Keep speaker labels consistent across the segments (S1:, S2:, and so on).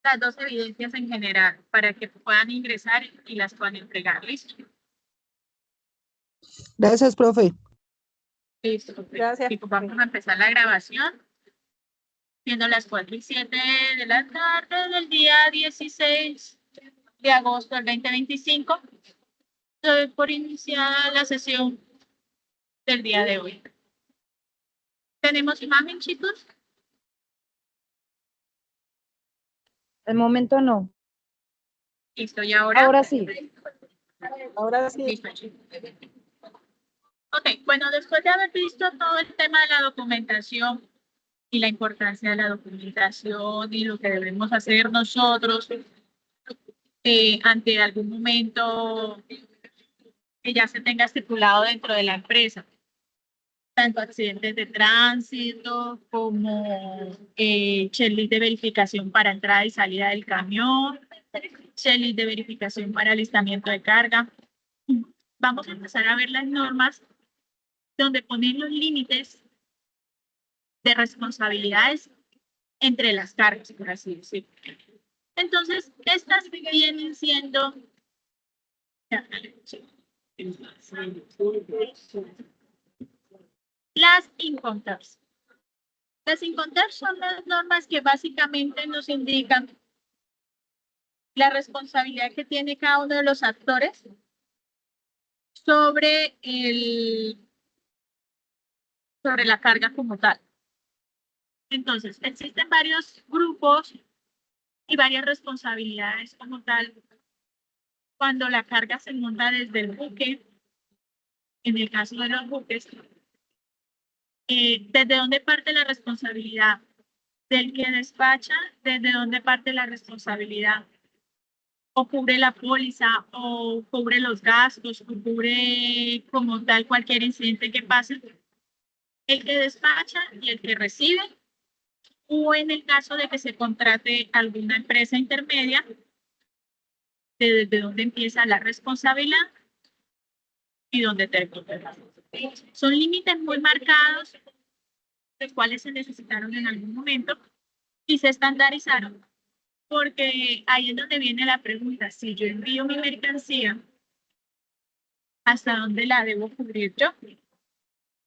S1: las dos evidencias en general para que puedan ingresar y las puedan entregar. ¿Listo?
S2: Gracias, profe.
S1: Listo.
S3: Gracias.
S1: Y pues vamos a empezar la grabación. Siendo las 4:07 de la tarde del día 16 de agosto del 2025. Doy por iniciada la sesión del día de hoy. ¿Tenemos imagen, chicos?
S3: El momento no.
S1: Listo, y ahora.
S3: Ahora sí. Ahora sí.
S1: Listo, chicos. Ok, bueno, después de haber visto todo el tema de la documentación y la importancia de la documentación y lo que debemos hacer nosotros ante algún momento que ya se tenga estipulado dentro de la empresa, tanto accidentes de tránsito como checklist de verificación para entrada y salida del camión, checklist de verificación para alistamiento de carga. Vamos a empezar a ver las normas donde ponen los límites de responsabilidades entre las cargas, por así decirlo. Entonces, estas vienen siendo las inconters. Las inconters son las normas que básicamente nos indican la responsabilidad que tiene cada uno de los actores sobre la carga como tal. Entonces, existen varios grupos y varias responsabilidades como tal cuando la carga se monta desde el buque. En el caso de los buques, ¿desde dónde parte la responsabilidad? Del que despacha, ¿desde dónde parte la responsabilidad? O cubre la póliza, o cubre los gastos, o cubre como tal cualquier incidente que pase. El que despacha y el que recibe, o en el caso de que se contrate alguna empresa intermedia, desde dónde empieza la responsabilidad y dónde termina. Son límites muy marcados, los cuales se necesitaron en algún momento y se estandarizaron, porque ahí es donde viene la pregunta: si yo envío mi mercancía, ¿hasta dónde la debo cubrir yo?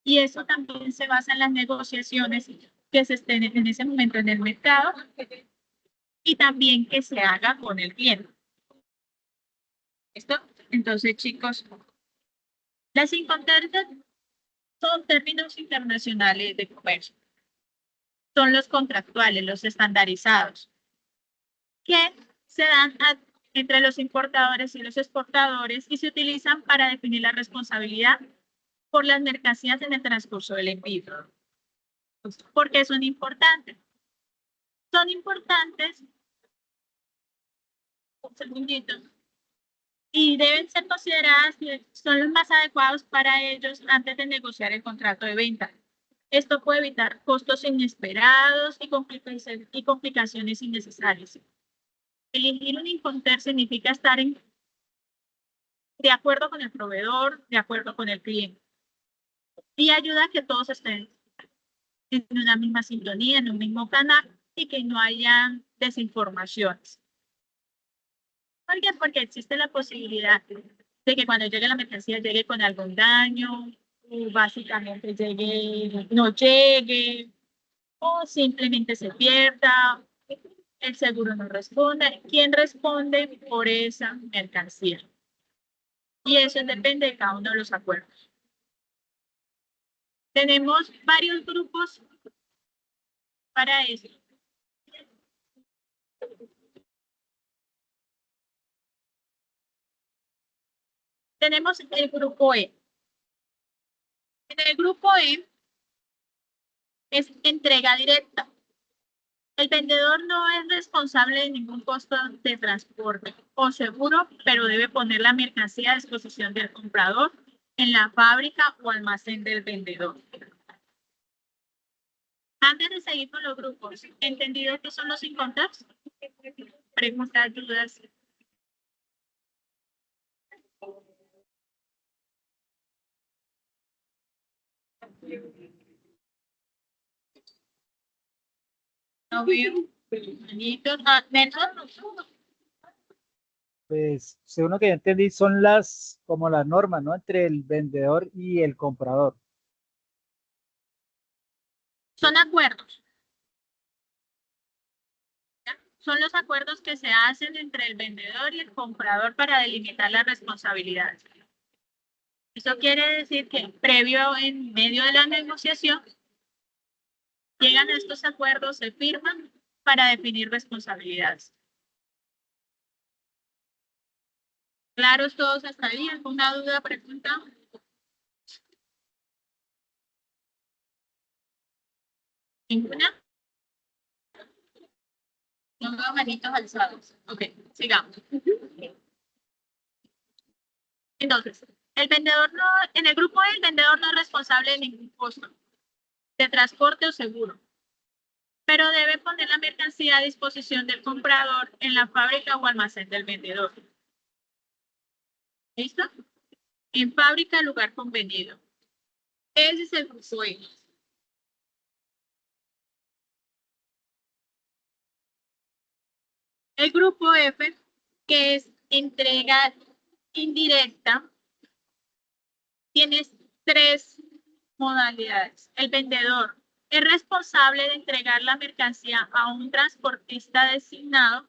S1: Y eso también se basa en las negociaciones que se estén en ese momento en el mercado y también que se haga con el cliente. ¿Listo? Entonces, chicos, las incoterms son términos internacionales de comercio. Son los contractuales, los estandarizados, que se dan entre los importadores y los exportadores y se utilizan para definir la responsabilidad por las mercancías en el transcurso del envío. ¿Por qué son importantes? Son importantes, un segundito, y deben ser consideradas que son los más adecuados para ellos antes de negociar el contrato de venta. Esto puede evitar costos inesperados y complicaciones innecesarias. Elegir un inconter significa estar de acuerdo con el proveedor, de acuerdo con el cliente, y ayuda a que todos estén en una misma sintonía, en un mismo canal y que no haya desinformaciones. ¿Por qué? Porque existe la posibilidad de que cuando llegue la mercancía llegue con algún daño, o básicamente no llegue, o simplemente se pierda, el seguro no responde. ¿Quién responde por esa mercancía? Y eso depende de cada uno de los acuerdos. Tenemos varios grupos para eso. Tenemos el grupo E. En el grupo E es entrega directa. El vendedor no es responsable de ningún costo de transporte o seguro, pero debe poner la mercancía a disposición del comprador en la fábrica o almacén del vendedor. Antes de seguir con los grupos, ¿entendido qué son los inconters? Preguntas, dudas. No veo. Manitos, Nelson.
S2: Pues, según lo que yo entendí, son como las normas, ¿no? Entre el vendedor y el comprador.
S1: Son acuerdos. ¿Ya? Son los acuerdos que se hacen entre el vendedor y el comprador para delimitar las responsabilidades. Eso quiere decir que previo en medio de la negociación llegan a estos acuerdos, se firman para definir responsabilidades. ¿Claros todos hasta ahí? ¿Alguna duda, pregunta? ¿Ninguna? No veo manitos alzados. Ok, sigamos. Entonces, el vendedor no, en el grupo E, el vendedor no es responsable de ningún costo de transporte o seguro, pero debe poner la mercancía a disposición del comprador en la fábrica o almacén del vendedor. ¿Listo? En fábrica, lugar convenido. Ese es el grupo E. El grupo F, que es entrega indirecta, tiene tres modalidades. El vendedor es responsable de entregar la mercancía a un transportista designado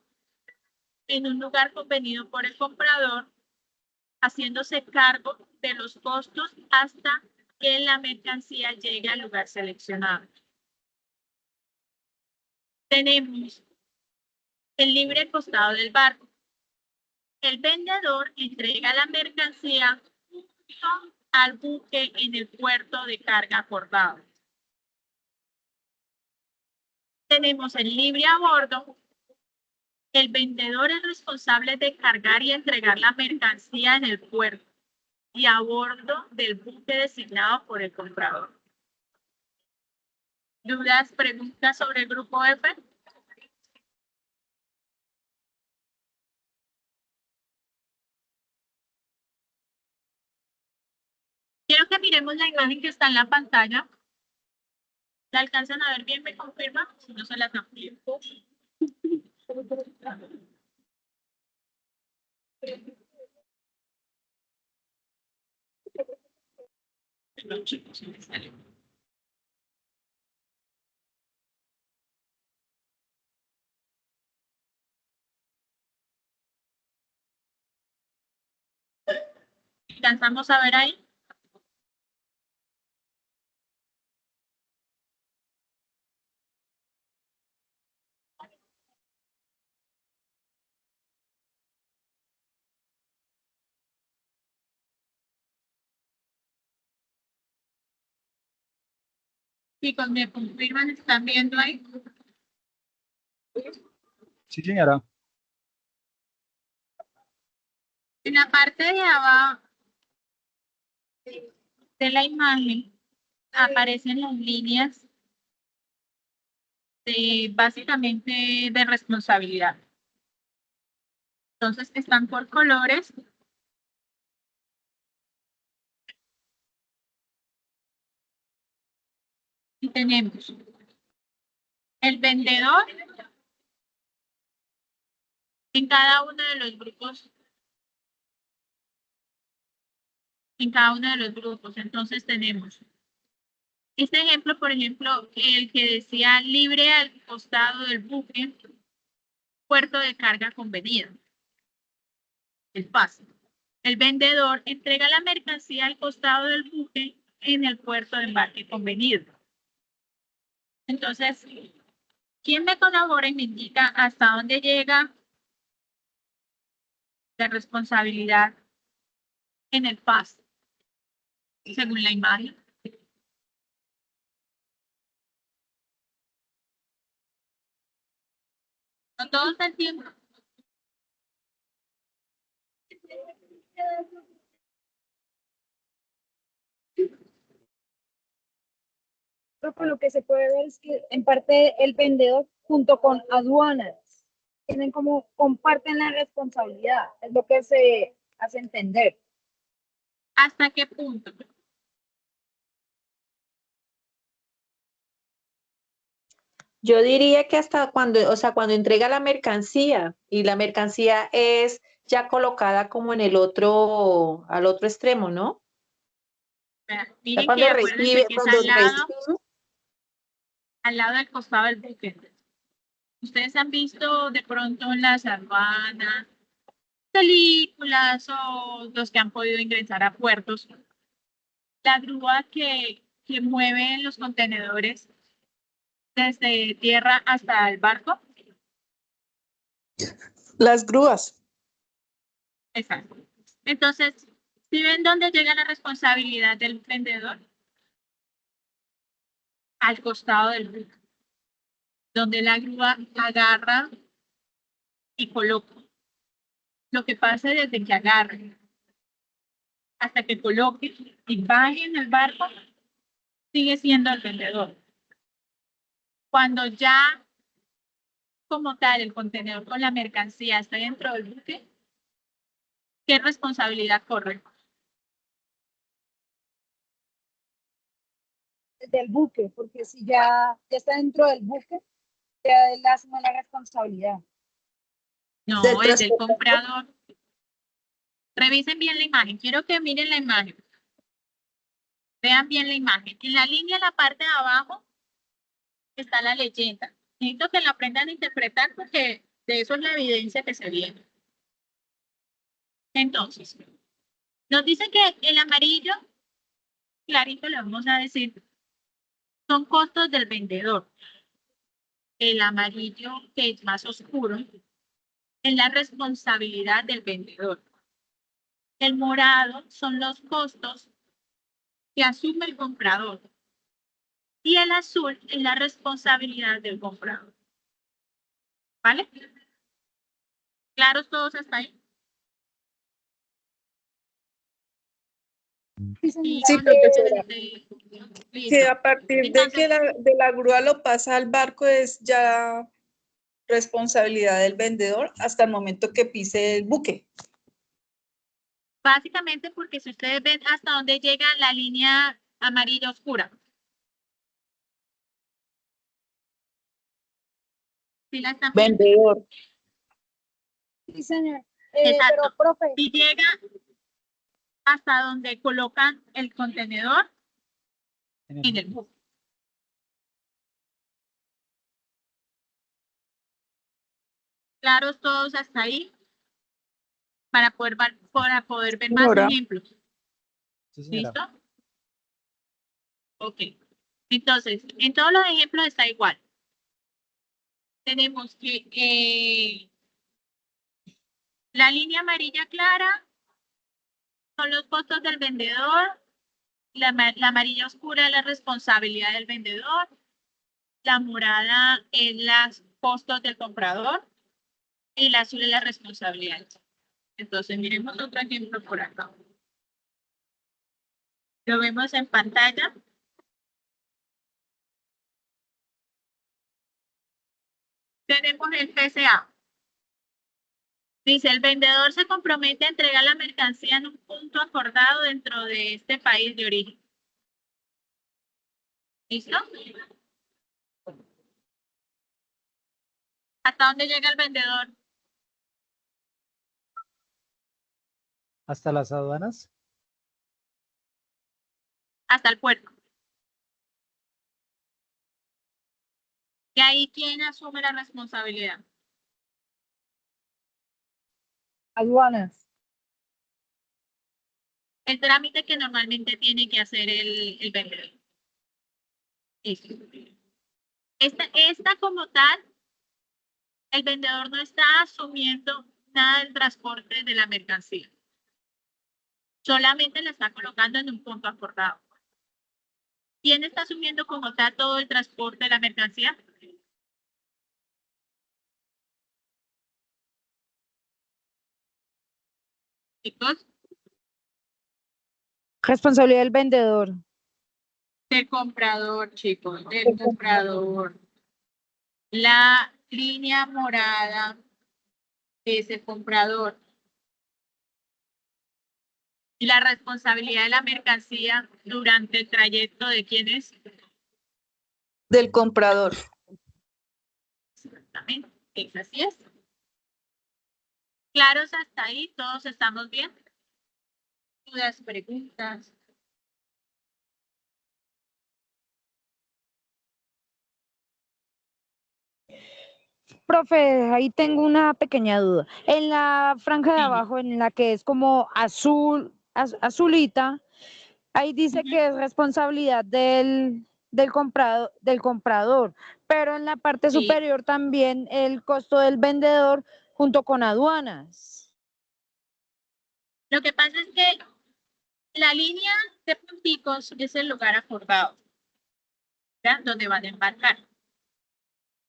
S1: en un lugar convenido por el comprador, haciéndose cargo de los costos hasta que la mercancía llegue al lugar seleccionado. Tenemos el libre costado del barco. El vendedor entrega la mercancía al buque en el puerto de carga acordado. Tenemos el libre a bordo. El vendedor es responsable de cargar y entregar la mercancía en el puerto y a bordo del buque designado por el comprador. ¿Dudas, preguntas sobre el grupo F? Quiero que miremos la imagen que está en la pantalla. ¿La alcanzan a ver bien? ¿Me confirman? Si no, se las amplío. Perdón, chicos, se me salió. ¿Alcanzamos a ver ahí? Chicos, ¿me confirman? ¿Están viendo ahí?
S2: Sí, señora.
S1: En la parte de abajo de la imagen aparecen las líneas básicamente de responsabilidad. Entonces están por colores. Y tenemos el vendedor en cada uno de los grupos. En cada uno de los grupos. Entonces tenemos este ejemplo, por ejemplo, el que decía libre al costado del buque, puerto de carga convenido. Es fácil. El vendedor entrega la mercancía al costado del buque en el puerto de embarque convenido. Entonces, ¿quién me colabora y me indica hasta dónde llega la responsabilidad en el paso? Según la imagen. No todo el tiempo.
S3: Por lo que se puede ver es que en parte el vendedor junto con aduanas tienen como comparten la responsabilidad, es lo que se hace entender.
S1: ¿Hasta qué punto?
S4: Yo diría que hasta cuando, o sea, cuando entrega la mercancía y la mercancía es ya colocada como en el otro, al otro extremo, ¿no?
S1: Vea,
S4: Ya
S1: miren que
S4: cuando
S1: acuérdense
S4: recibe,
S1: que es
S4: cuando recibe,
S1: al lado del costado del buque. Ustedes han visto de pronto en las aduanas, películas o los que han podido ingresar a puertos, la grúa que mueve los contenedores desde tierra hasta el barco.
S5: Las grúas.
S1: Exacto. Entonces, ¿sí ven dónde llega la responsabilidad del vendedor? Al costado del buque, donde la grúa agarra y coloca. Lo que pasa desde que agarre hasta que coloque y baje en el barco, sigue siendo el vendedor. Cuando ya, como tal, el contenedor con la mercancía está dentro del buque, ¿qué responsabilidad corre?
S3: Del buque, porque si ya está dentro del buque, ya él asume la responsabilidad.
S1: No,
S5: Del
S1: es del
S5: transportador.
S1: comprador. Revisen bien la imagen. Quiero que miren la imagen. Vean bien la imagen. En la línea, en la parte de abajo, está la leyenda. Necesito que la aprendan a interpretar porque de eso es la evidencia que se viene. Entonces, nos dice que el amarillo, clarito le vamos a decir, son costos del vendedor. El amarillo, que es más oscuro, es la responsabilidad del vendedor. El morado son los costos que asume el comprador. Y el azul es la responsabilidad del comprador. ¿Vale? ¿Claros todos hasta ahí?
S3: Sí,
S1: Y
S3: señora.
S5: profesora.
S1: Listo.
S5: Que a partir de que
S1: Entonces,
S5: de la grúa lo pasa al barco es ya responsabilidad del vendedor hasta el momento que pise el buque.
S1: básicamente porque si ustedes ven hasta dónde llega la línea amarilla oscura. ¿Sí la están viendo?
S5: Vendedor.
S3: Sí, señor.
S1: Exacto.
S3: Pero, profe,
S1: Y llega hasta donde colocan el contenedor en el buque. ¿Claros todos hasta ahí? Para poder ver más
S5: Señora.
S1: ejemplos.
S2: Sí, señora.
S1: ¿Listo? Ok. Entonces, en todos los ejemplos está igual. Tenemos que la línea amarilla clara son los costos del vendedor, la amarilla oscura es la responsabilidad del vendedor, la morada es los costos del comprador y la azul es la responsabilidad. Entonces, miremos otro ejemplo por acá. Lo vemos en pantalla. Tenemos el PCA. Dice, el vendedor se compromete a entregar la mercancía en un punto acordado dentro de este país de origen. ¿Listo? ¿Hasta dónde llega el vendedor?
S2: Hasta las aduanas.
S1: Hasta el puerto. Y ahí, ¿quién asume la responsabilidad?
S3: aduanas.
S1: El trámite que normalmente tiene que hacer el vendedor. Listo. Esta como tal, el vendedor no está asumiendo nada del transporte de la mercancía. Solamente la está colocando en un punto acordado. ¿Quién está asumiendo como tal todo el transporte de la mercancía? Chicos,
S3: Responsabilidad del vendedor.
S1: del comprador, chicos, del comprador. La línea morada es el comprador. Y la responsabilidad de la mercancía durante el trayecto de quién es.
S5: Del comprador.
S1: Exactamente, esa sí es. ¿Claros hasta ahí? ¿Todos estamos bien? ¿Dudas, preguntas?
S3: Profe, ahí tengo una pequeña duda. En la franja de
S1: Sí.
S3: abajo, en la que es como azul, azulita, ahí dice
S1: Ujú.
S3: que es responsabilidad del comprador, pero en la parte
S1: Sí.
S3: superior también el costo del vendedor junto con aduanas.
S1: Lo que pasa es que la línea de punticos es el lugar acordado, ¿ya? Donde van a embarcar.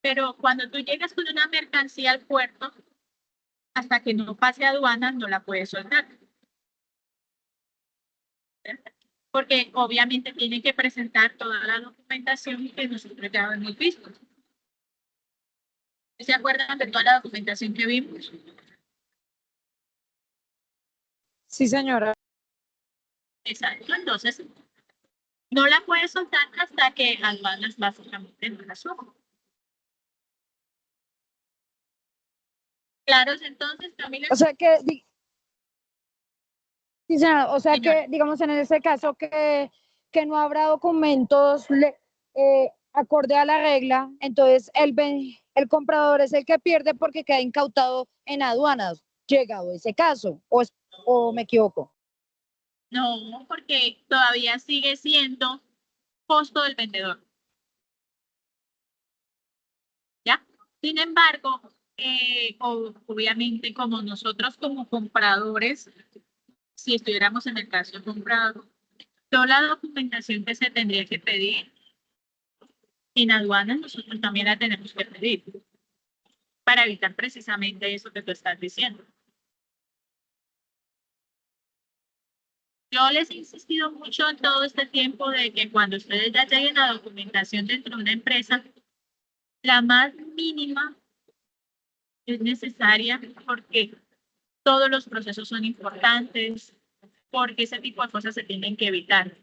S1: Pero cuando tú llegas con una mercancía al puerto, hasta que no pase aduanas, no la puedes soltar. Porque obviamente tienen que presentar toda la documentación que nosotros ya hemos visto. ¿Se acuerdan de toda la documentación que vimos?
S3: Sí, señora.
S1: Exacto. Entonces, no la puedes soltar hasta que aduanas básicamente no la suban. ¿Claros entonces, Camila?
S3: O sea que, sí, señora, o sea
S1: Señora.
S3: que, digamos, en ese caso que no habrá documentos acorde a la regla, entonces el comprador es el que pierde porque queda incautado en aduanas, llegado ese caso, o me equivoco.
S1: No, porque todavía sigue siendo costo del vendedor. ¿Ya? Sin embargo, obviamente como nosotros como compradores, si estuviéramos en el caso de comprador, toda la documentación que se tendría que pedir en aduanas, nosotros también la tenemos que pedir para evitar precisamente eso que tú estás diciendo. Yo les he insistido mucho en todo este tiempo de que cuando ustedes ya lleguen a documentación dentro de una empresa, la más mínima es necesaria porque todos los procesos son importantes, porque ese tipo de cosas se tienen que evitar.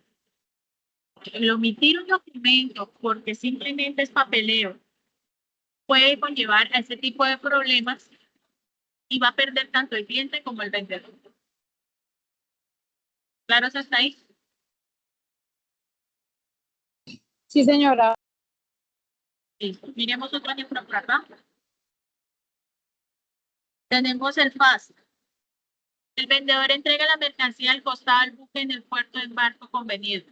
S1: El omitir un documento porque simplemente es papeleo puede conllevar a ese tipo de problemas y va a perder tanto el cliente como el vendedor. ¿Claro hasta ahí?
S3: Sí, señora.
S1: Listo. Miremos otro ejemplo por acá. Tenemos el FAS. El vendedor entrega la mercancía al costado del buque en el puerto de embarco convenido.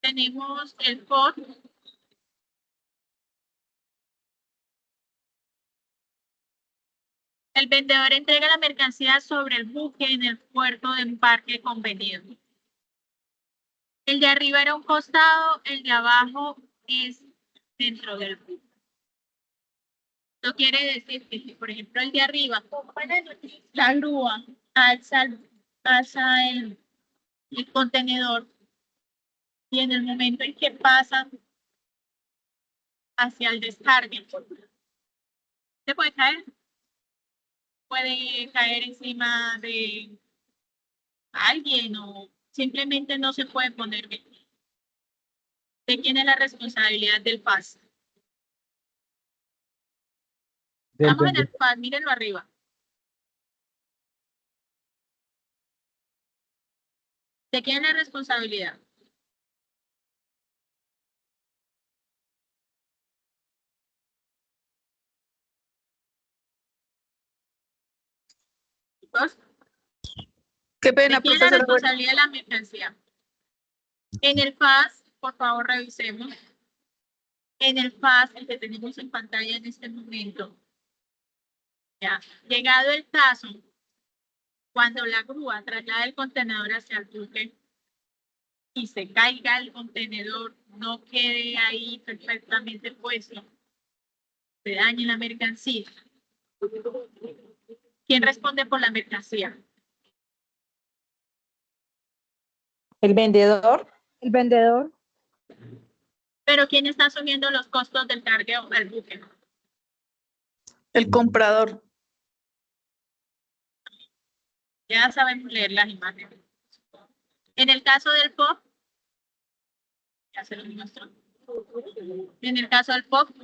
S1: Tenemos el FOD. El vendedor entrega la mercancía sobre el buque en el puerto de embarque convenido. El de arriba era un costado, el de abajo es dentro del buque. Esto quiere decir que si, por ejemplo, el de arriba, la grúa alza el contenedor y en el momento en que pasa hacia el descargue, se puede caer encima de alguien o simplemente no se puede poner bien. ¿De quién es la responsabilidad del FAS?
S2: Del
S1: Estamos en el
S2: vendedor.
S1: FAS, mírenlo arriba. ¿De quién es la responsabilidad? Chicos,
S5: Qué
S1: ¿de
S5: pena,
S1: quién es la
S5: profesora. Bueno,
S1: responsabilidad de la mercancía? En el FAS, por favor, revisemos. En el FAS, el que tenemos en pantalla en este momento. Ya, llegado el caso, cuando la grúa traslada el contenedor hacia el buque y se caiga el contenedor, no quede ahí perfectamente puesto, se dañe la mercancía. ¿Quién responde por la mercancía?
S4: El vendedor,
S3: El vendedor.
S1: Pero ¿quién está asumiendo los costos del cargueo del buque?
S5: el comprador.
S1: Ya sabemos leer las imágenes. En el caso del POP, Ya se los muestro. En el caso del POC,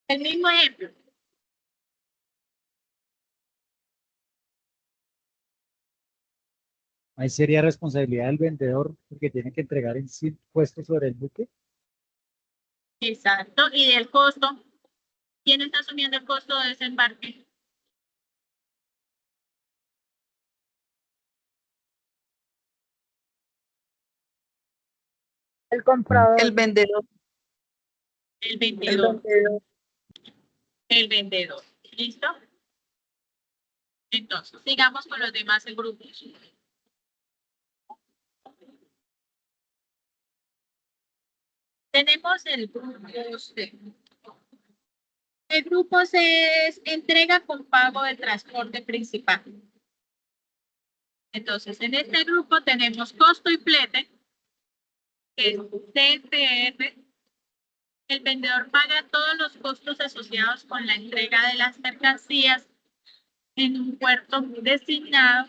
S1: el mismo ejemplo.
S2: Ahí sería responsabilidad del vendedor porque tiene que entregar el sí puesto sobre el buque.
S1: Exacto. Y del costo. ¿Quién está asumiendo el costo de ese embarque?
S3: El comprador.
S5: El vendedor.
S1: El
S5: El
S1: vendedor.
S5: vendedor.
S1: El vendedor. ¿Listo? Entonces, sigamos con los demás grupos. Tenemos el grupo C. El grupo C es entrega con pago del transporte principal. Entonces, en este grupo tenemos costo y flete, que es CFR. El vendedor paga todos los costos asociados con la entrega de las mercancías en un puerto designado,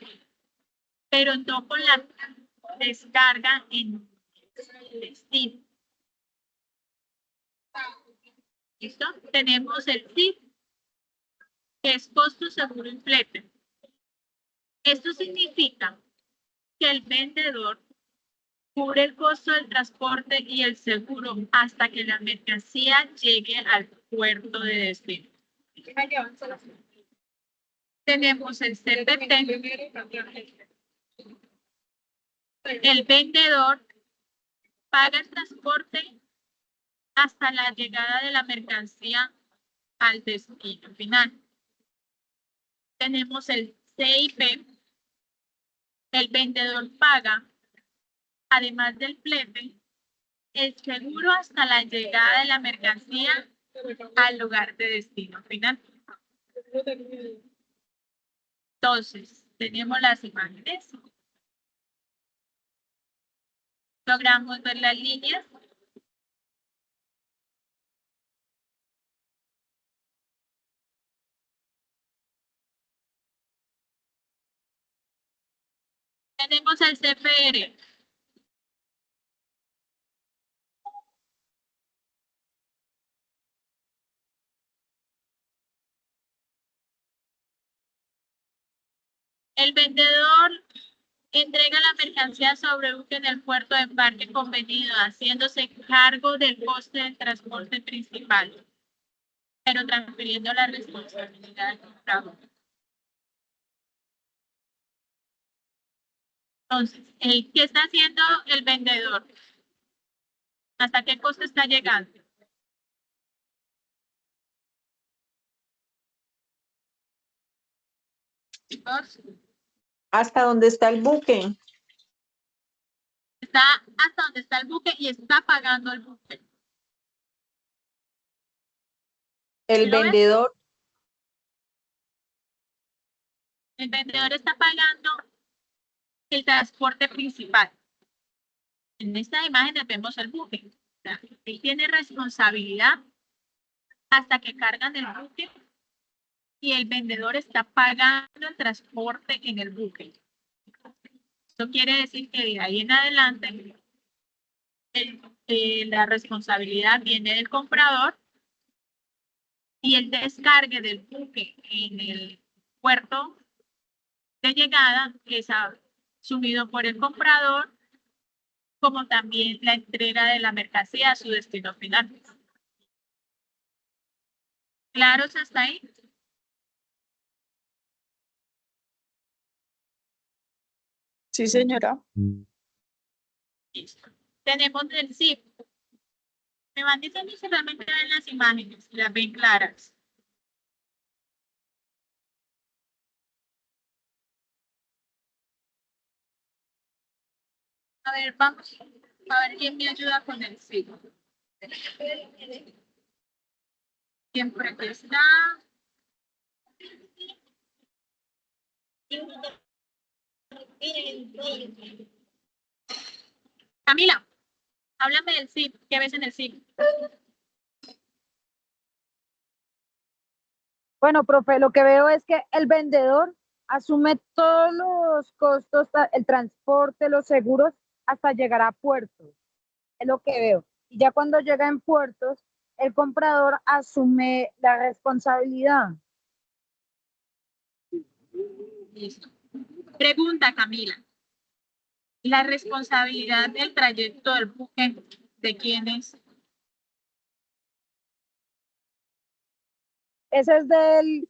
S1: pero no con la descarga en el destino. ¿Listo? Tenemos el CIF, que es costo, seguro y flete. Esto significa que el vendedor cubre el costo del transporte y el seguro hasta que la mercancía llegue al puerto de destino. Tenemos el CPT. El vendedor paga el transporte hasta la llegada de la mercancía al destino final. Tenemos el CIP. El vendedor paga, además del flete, el seguro hasta la llegada de la mercancía al lugar de destino final. Entonces, tenemos las imágenes. Logramos ver las líneas. Tenemos el CFR. El vendedor entrega la mercancía sobre buque en el puerto de embarque convenido, haciéndose cargo del coste del transporte principal, pero transfiriendo la responsabilidad del comprador. Entonces, ¿qué está haciendo el vendedor? ¿Hasta qué costo está llegando? Chicos,
S4: Hasta donde está el buque.
S1: está hasta donde está el buque y está pagando el buque.
S4: El
S1: ¿Lo ves?
S4: vendedor,
S1: El vendedor está pagando el transporte principal. En esta imagen vemos el buque. O sea, él tiene responsabilidad hasta que cargan el buque y el vendedor está pagando el transporte en el buque. Esto quiere decir que de ahí en adelante la responsabilidad viene del comprador y el descargue del buque en el puerto de llegada es asumido por el comprador, como también la entrega de la mercancía a su destino final. ¿Claros hasta ahí?
S5: Sí, señora.
S1: Listo. Tenemos el zip. Me van diciendo si realmente ven las imágenes, si las ven claras. A ver, vamos a ver quién me ayuda con el zip. ¿Quién por aquí está? Camila, háblame del zip. ¿Qué ves en el zip?
S3: Bueno, profe, lo que veo es que el vendedor asume todos los costos, el transporte, los seguros, hasta llegar a puertos. Es lo que veo. Y ya cuando llega en puertos, el comprador asume la responsabilidad.
S1: Listo. Pregunta, Camila. ¿La responsabilidad del trayecto del buque de quién es?
S3: Ese es del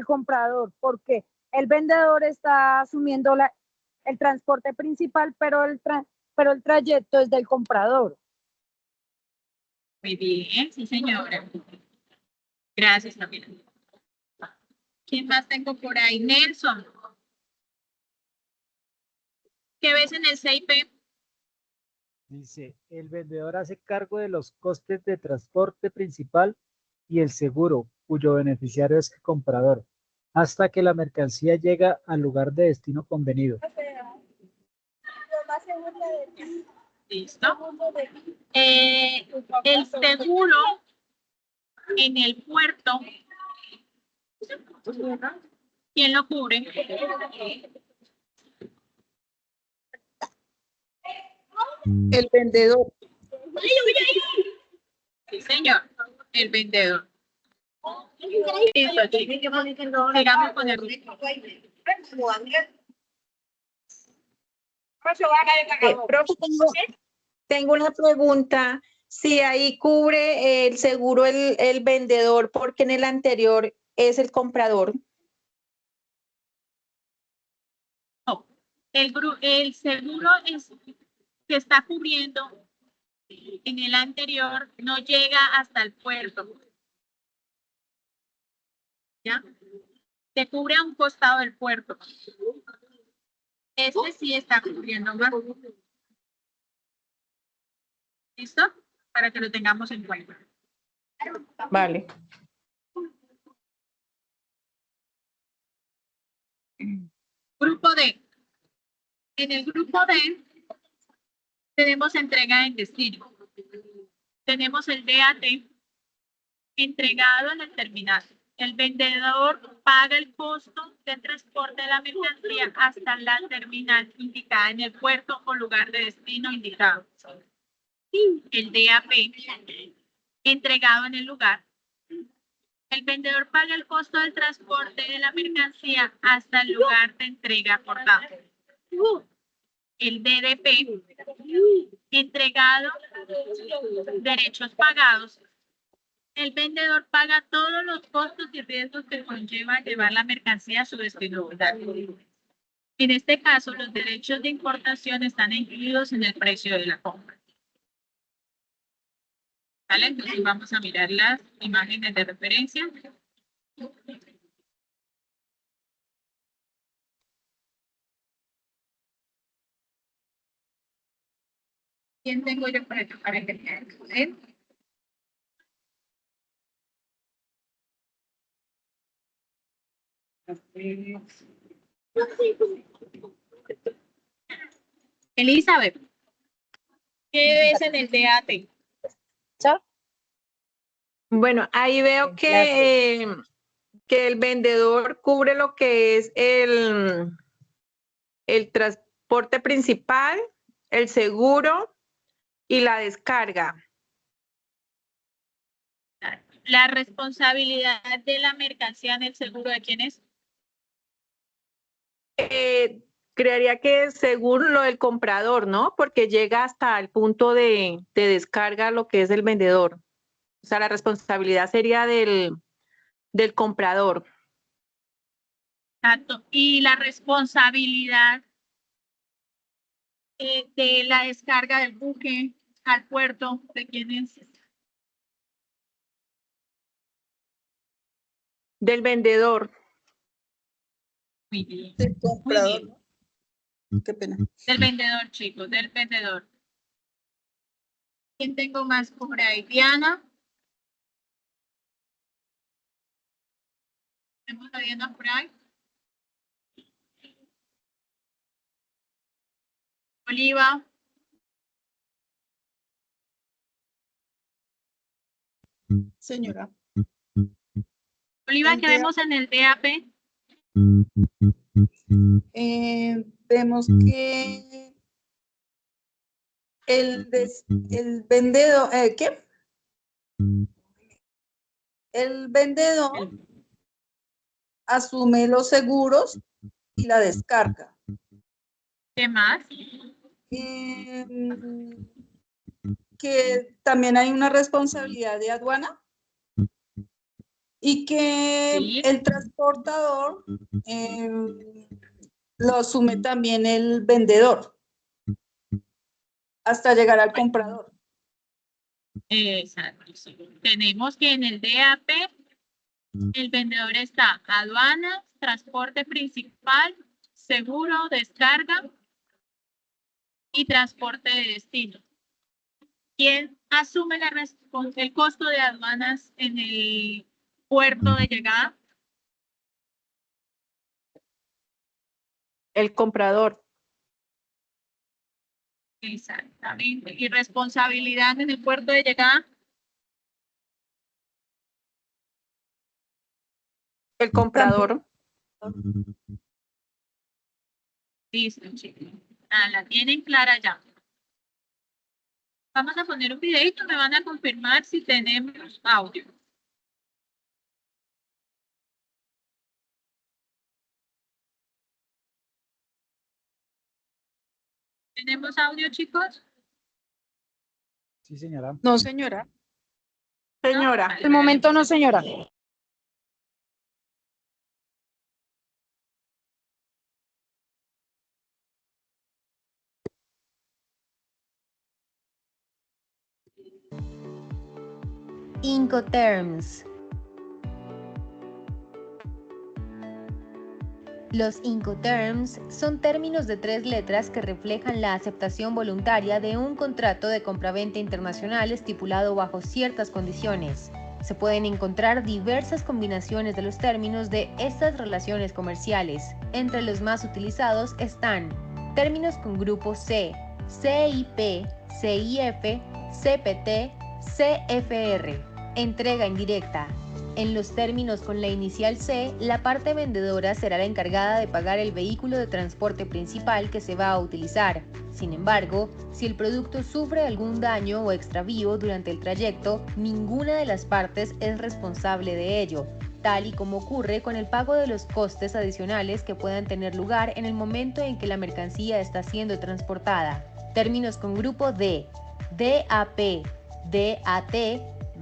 S3: comprador, porque el vendedor está asumiendo el transporte principal, pero el trayecto es del comprador.
S1: Muy bien, sí, señora. Gracias, Camila. ¿Quién más tengo por ahí? Nelson. ¿Qué ves en el CIP?
S2: Dice, el vendedor hace cargo de los costes de transporte principal y el seguro, cuyo beneficiario es el comprador, hasta que la mercancía llega al lugar de destino convenido.
S1: Listo. El seguro en el puerto, ¿quién lo cubre?
S5: El vendedor.
S1: Sí, señor. El vendedor. Listo, chicos. Sigamos con el grupo.
S4: Profe, tengo una pregunta. Si ahí cubre el seguro el vendedor, porque en el anterior es el comprador.
S1: No. El seguro que está cubriendo en el anterior no llega hasta el puerto. ¿Ya? Se cubre a un costado del puerto. Este sí está cubriendo más. ¿Listo? Para que lo tengamos en cuenta.
S4: Vale.
S1: Grupo D. En el grupo D tenemos entrega en destino. Tenemos el DAT entregado en el terminal. El vendedor paga el costo del transporte de la mercancía hasta la terminal indicada en el puerto o lugar de destino indicado. El DAP entregado en el lugar. El vendedor paga el costo del transporte de la mercancía hasta el lugar de entrega acordado. El DDP entregado, derechos pagados. El vendedor paga todos los costos y riesgos que conlleva llevar la mercancía a su destino final. En este caso, los derechos de importación están incluidos en el precio de la compra. ¿Vale? Entonces vamos a mirar las imágenes de referencia. ¿Quién tengo yo por aquí para que me Elizabeth, ¿qué ves en el DAT?
S4: Bueno, ahí veo que el vendedor cubre lo que es el transporte principal, el seguro y la descarga.
S1: La responsabilidad de la mercancía en el seguro, ¿de quién es?
S4: Creería que según lo del comprador, ¿no? Porque llega hasta el punto de descarga lo que es el vendedor. O sea, la responsabilidad sería del comprador.
S1: Exacto. Y la responsabilidad de la descarga del buque al puerto, ¿de quién es?
S4: Del vendedor.
S1: Muy bien.
S5: Del comprador.
S1: Muy
S5: ¿No? Qué pena.
S1: Del vendedor, chicos, del vendedor. ¿Quién tengo más por ahí? Diana. ¿Tenemos a Diana por ahí? Oliva.
S5: Señora.
S1: Oliva,
S5: El
S1: ¿qué vemos en el DAP?
S5: Vemos que el vendedor, ¿qué? El vendedor asume los seguros y la descarga.
S1: ¿Qué más?
S5: Que también hay una responsabilidad de aduana y que
S1: Sí.
S5: el transportador lo asume también el vendedor hasta llegar al comprador.
S1: Exacto. Sí. Tenemos que en el DAP el vendedor está aduanas, transporte principal, seguro, descarga y transporte de destino. ¿Quién asume el costo de aduanas en el puerto de llegada?
S4: El comprador.
S1: Exactamente. ¿Y responsabilidad en el puerto de llegada?
S4: El comprador.
S1: Listo, chicos. La tienen clara ya. Vamos a poner un videito, me van a confirmar si tenemos audio. ¿Tenemos audio, chicos?
S2: Sí, señora.
S5: No, señora.
S4: Señora.
S1: Vale,
S3: De momento no, señora.
S6: Incoterms. Los Incoterms son términos de 3 letras que reflejan la aceptación voluntaria de un contrato de compraventa internacional estipulado bajo ciertas condiciones. Se pueden encontrar diversas combinaciones de los términos de estas relaciones comerciales. Entre los más utilizados están términos con grupo C, CIP, CIF, CPT, CFR. Entrega indirecta. En los términos con la inicial C, la parte vendedora será la encargada de pagar el vehículo de transporte principal que se va a utilizar. Sin embargo, si el producto sufre algún daño o extravío durante el trayecto, ninguna de las partes es responsable de ello, tal y como ocurre con el pago de los costes adicionales que puedan tener lugar en el momento en que la mercancía está siendo transportada. Términos con grupo D, DAP, DAT,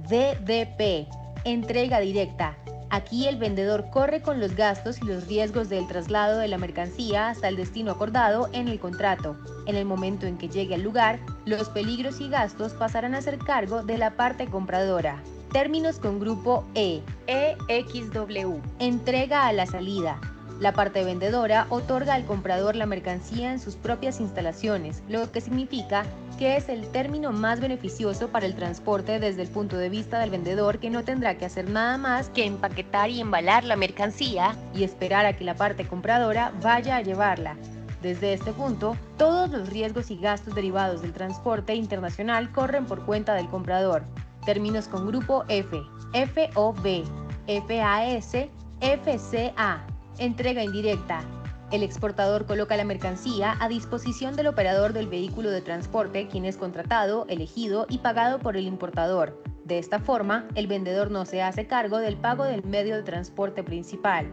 S6: DDP. Entrega directa. Aquí el vendedor corre con los gastos y los riesgos del traslado de la mercancía hasta el destino acordado en el contrato. En el momento en que llegue al lugar, los peligros y gastos pasarán a ser cargo de la parte compradora. Términos con grupo E, EXW. Entrega a la salida. La parte vendedora otorga al comprador la mercancía en sus propias instalaciones, lo que significa que es el término más beneficioso para el transporte desde el punto de vista del vendedor, que no tendrá que hacer nada más que empaquetar y embalar la mercancía y esperar a que la parte compradora vaya a llevarla. Desde este punto, todos los riesgos y gastos derivados del transporte internacional corren por cuenta del comprador. Términos con grupo F, FOB, FAS, FCA. Entrega indirecta. El exportador coloca la mercancía a disposición del operador del vehículo de transporte, quien es contratado, elegido y pagado por el importador. De esta forma, el vendedor no se hace cargo del pago del medio de transporte principal.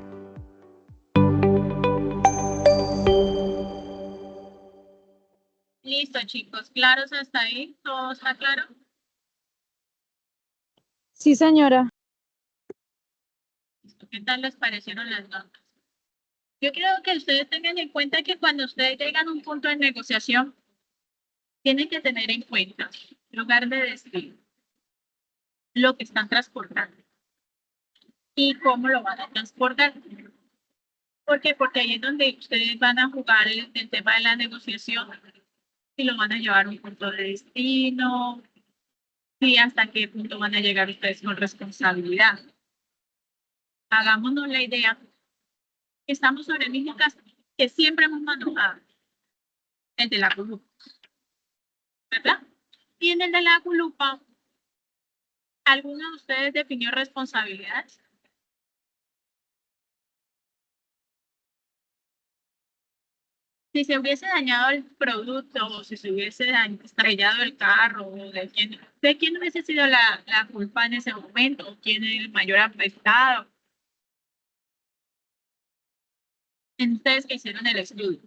S1: Listo, chicos. ¿Claros hasta ahí? ¿Todo está claro?
S3: Sí, señora.
S1: ¿Qué tal les parecieron las notas? Yo quiero que ustedes tengan en cuenta que cuando ustedes llegan a un punto de negociación, tienen que tener en cuenta lugar de destino, lo que están transportando y cómo lo van a transportar. ¿Por qué? Porque ahí es donde ustedes van a jugar el tema de la negociación, si lo van a llevar a un punto de destino, si hasta qué punto van a llegar ustedes con responsabilidad. Hagámonos la idea que estamos sobre el mismo caso que siempre hemos manejado, el de la culupa, ¿verdad? Y en el de la culupa, ¿alguno de ustedes definió responsabilidades? Si se hubiese dañado el producto o si se hubiese estrellado el carro, o de quién hubiese sido la culpa en ese momento, quién es el mayor afectado. Ustedes que hicieron el estudio.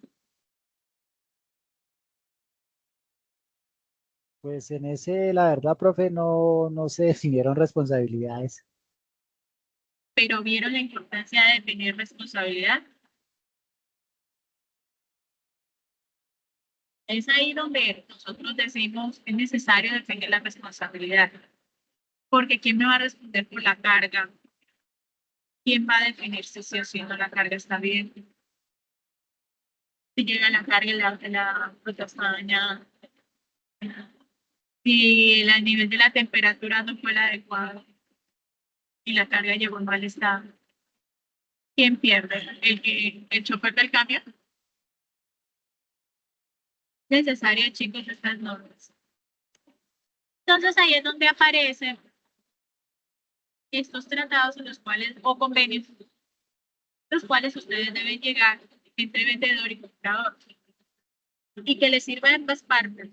S2: Pues en ese, la verdad, profe, no se definieron responsabilidades.
S1: Pero vieron la importancia de definir responsabilidad. Es ahí donde nosotros decimos es necesario definir la responsabilidad. Porque ¿quién me va a responder por la carga? ¿Quién va a definir si sí o si no la carga está bien? Si llega la carga y la fruta está dañada. Si el nivel de la temperatura no fue el adecuado y la carga llegó en mal estado. ¿Quién pierde? ¿El chofer del camión? Necesario, chicos, estas normas. Entonces ahí es donde aparecen estos tratados en los cuales, o convenios, los cuales ustedes deben llegar entre vendedor y comprador y que les sirva a ambas partes.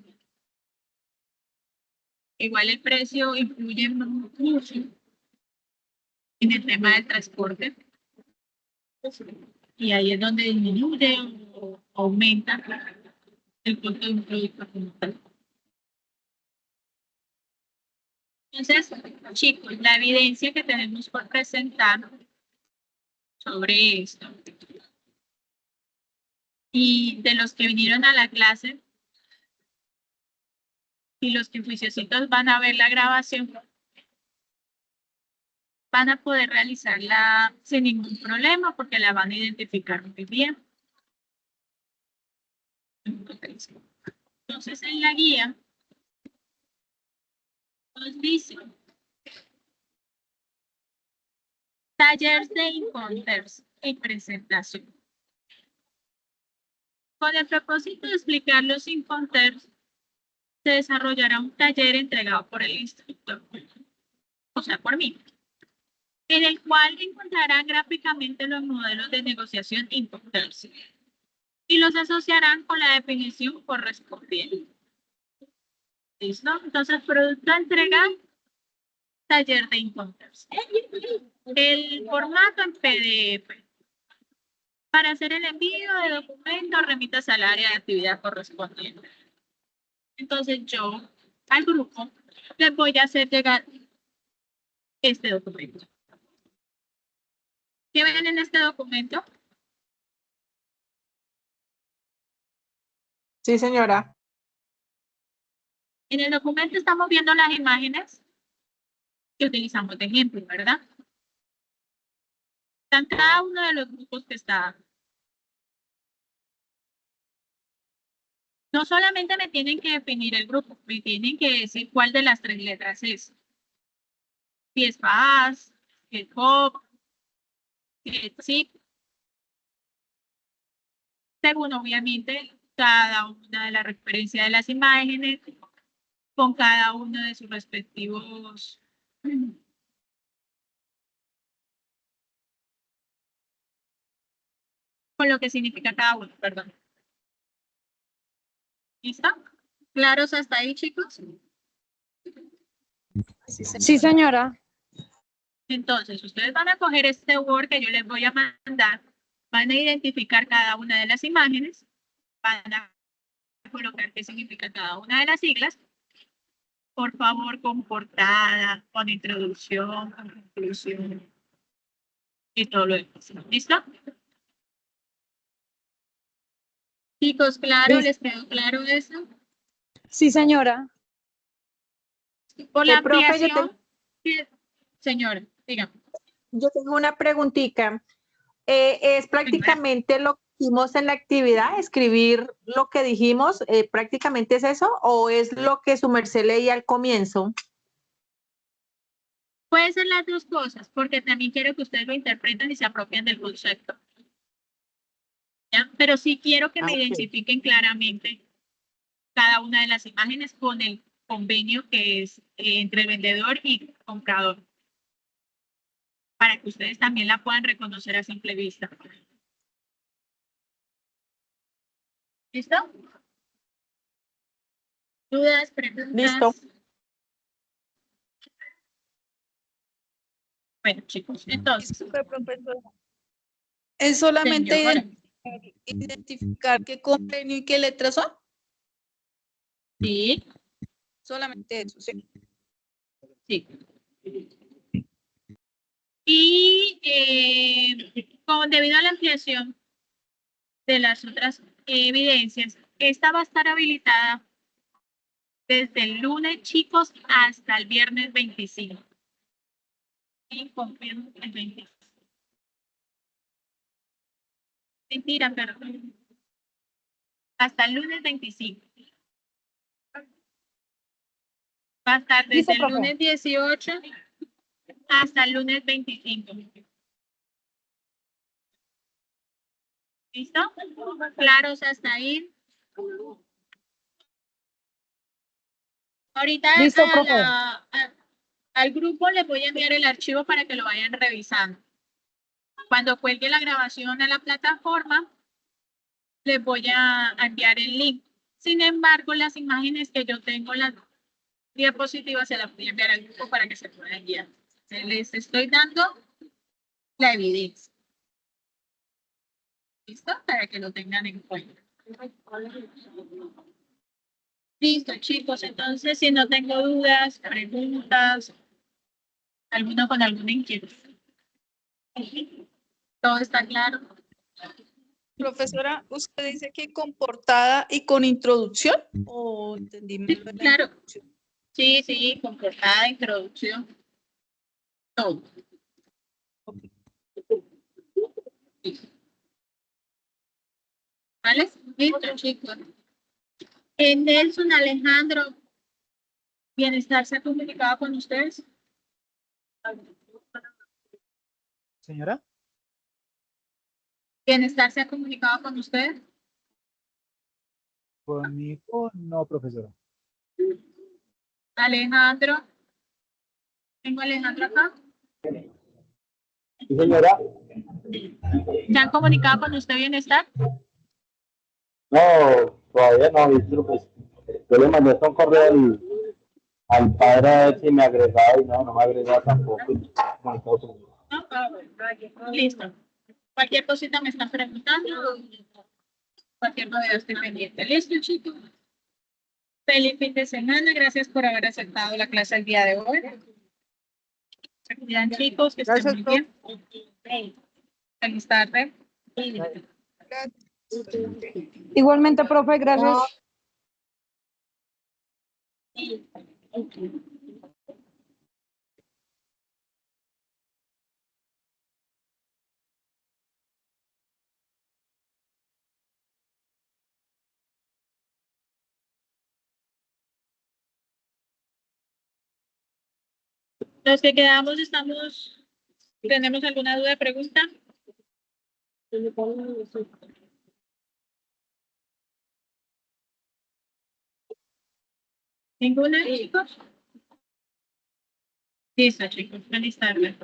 S1: Igual el precio influye mucho en el tema del transporte y ahí es donde disminuye o aumenta el costo de un producto como tal. Entonces, chicos, la evidencia que tenemos por presentar sobre esto y de los que vinieron a la clase y los que juiciositos van a ver la grabación, van a poder realizarla sin ningún problema porque la van a identificar muy bien. Entonces, en la guía nos dice talleres de encounters y presentación. Con el propósito de explicar los encounters, se desarrollará un taller entregado por el instructor, o sea, por mí, en el cual encontrarán gráficamente los modelos de negociación encounters y los asociarán con la definición correspondiente. ¿Listo? Entonces, producto a entregar, taller de encounters. El formato en PDF. Para hacer el envío de documentos, remitas al área de actividad correspondiente. Entonces, yo al grupo les voy a hacer llegar este documento. ¿Qué ven en este documento?
S4: Sí, señora.
S1: En el documento estamos viendo las imágenes que utilizamos de ejemplo, ¿verdad? Están cada uno de los grupos que está. No solamente me tienen que definir el grupo, me tienen que decir cuál de las 3 letras es. Si es FAS, si es HOP, si es ZIP. Según obviamente cada una de las referencias de las imágenes, con cada uno de sus respectivos con lo que significa cada uno, perdón. ¿Listo? ¿Claros hasta ahí, chicos?
S3: Sí, señora.
S1: Entonces, ustedes van a coger este Word que yo les voy a mandar, van a identificar cada una de las imágenes, van a colocar qué significa cada una de las siglas, por favor, con portada, con introducción, con conclusión y todo lo demás. ¿Listo? Chicos, ¿claro? ¿Les quedó claro eso?
S3: Sí, señora.
S1: Por la
S4: Profe,
S1: ampliación, señora, dígame.
S4: yo tengo una preguntita. Es prácticamente lo que hicimos en la actividad, escribir lo que dijimos, prácticamente es eso, o es lo que su merced leía al comienzo.
S1: Puede ser las dos cosas, porque también quiero que ustedes lo interpreten y se apropien del concepto. ¿Ya? Pero sí quiero que me identifiquen claramente cada una de las imágenes con el convenio que es entre el vendedor y comprador, para que ustedes también la puedan reconocer a simple vista. ¿Listo? ¿Dudas, preguntas?
S4: Listo.
S1: Bueno, chicos, entonces,
S5: Disculpe, profesora. Es solamente
S1: señora,
S5: identificar qué convenio y qué letras son.
S1: sí,
S5: Solamente eso, sí.
S1: sí. Y debido a la ampliación de las otras evidencias, esta va a estar habilitada desde el lunes, chicos, hasta el viernes 25. Y confirmo el 25. Mentira, perdón. Hasta el lunes 25. Va a estar desde
S3: Listo,
S1: el
S3: profe.
S1: lunes 18 hasta el lunes 25. ¿Listo? ¿Claros hasta ahí? Ahorita
S3: Listo, profe.
S1: al grupo les voy a enviar el archivo para que lo vayan revisando. Cuando cuelgue la grabación a la plataforma, les voy a enviar el link. Sin embargo, las imágenes que yo tengo, las diapositivas, se las voy a enviar al grupo para que se puedan guiar. Les estoy dando la evidencia. ¿Listo? Para que lo tengan en cuenta. Listo, chicos. Entonces, si no tengo dudas, preguntas, alguno con alguna inquietud. ¿Todo está claro?
S5: Profesora, ¿usted dice que con portada y con introducción? ¿O entendí mal
S1: Sí,
S5: lo de la
S1: claro.
S5: introducción?
S1: Sí, sí, con portada, introducción. Todo. ¿Vale? Listo, chicos. Nelson Alejandro, Bienestar se ha comunicado con ustedes.
S2: Señora,
S1: Bienestar se ha comunicado con ustedes.
S2: conmigo no, profesora.
S1: Alejandro. Tengo a Alejandro acá.
S7: Sí, señora.
S1: ¿Se han comunicado con usted Bienestar?
S7: No, todavía no, disculpe. Yo le mandé hasta un correo al padre a ver si me agregaba y no me agregaba tampoco.
S1: No. Listo. Cualquier cosita me están preguntando. Cualquier novedad estoy pendiente. Listo, chicos. Feliz fin de semana. Gracias por haber aceptado la clase el día de hoy. Se cuidan, chicos, que estén muy bien. Feliz tarde.
S3: Igualmente, profe, gracias.
S1: Los que quedamos ¿tenemos alguna duda, pregunta? ¿Ninguna, chicos? Listo, chicos. Feliz tarde.